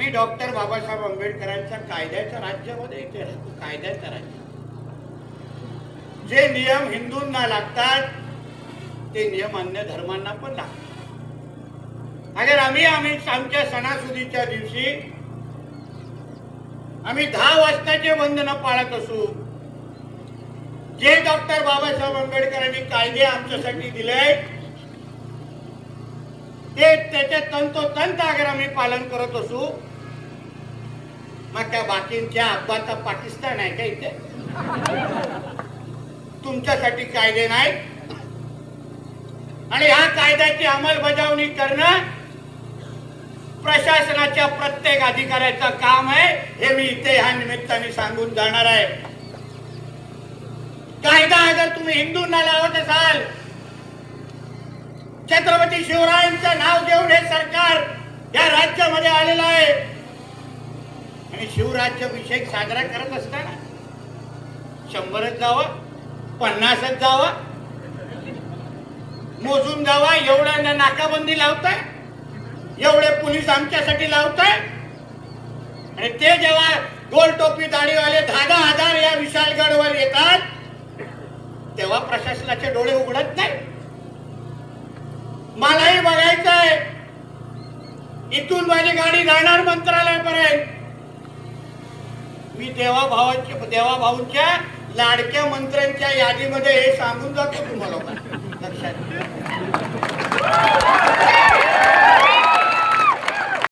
आम्ही डॉक्टर बाबासाहेब आंबेडकरांच्या कायद्याच्या राज्यामध्ये इथे राहतो. कायद्याच्या राज्य जे नियम हिंदूंना लागतात ते नियम अन्य धर्मांना पण लागतात. अगर आम्ही आमच्या सणासुदीच्या दिवशी आम्ही 10 वाजताचे बंधन पाळत असू, जे डॉक्टर बाबासाहेब आंबेडकरांनी कायदे आमच्यासाठी दिले ते त्याचे तंतोतंत अगर आम्ही पालन करत असू, मग त्या बाकींच्या अब्बाचा पाकिस्तान आहे का इथे? तुमच्यासाठी कायदे नाही आणि ह्या कायद्याची अंमलबजावणी करणं प्रशासनाच्या प्रत्येक अधिकाऱ्याचं काम आहे, हे मी इथे ह्या निमित्ताने सांगून जाणार आहे. कायदा अगर तुम्ही हिंदूंना लावत असाल, छत्रपती शिवरायांचं नाव देऊन हे सरकार या राज्यामध्ये आलेलं आहे आणि शिवराज्याभिषेक साजरा करत असताना 100च जावा, 50च जावा, मोजून जावा, एवढ्या नाकाबंदी लावताय, एवढे पोलीस आमच्यासाठी लावताय आणि ते जेव्हा गोल टोपी दाढीवाले 10,000 या विशालगडवर येतात तेव्हा प्रशासनाचे डोळे उघडत नाही. मलाही बघायचंय, इथून माझी गाडी जाणार मंत्रालयापर्यंत, मी देवा भाऊंच्या लाडक्या मंत्र्यांच्या यादीमध्ये हे सांगून जातो तुम्हाला. लक्षात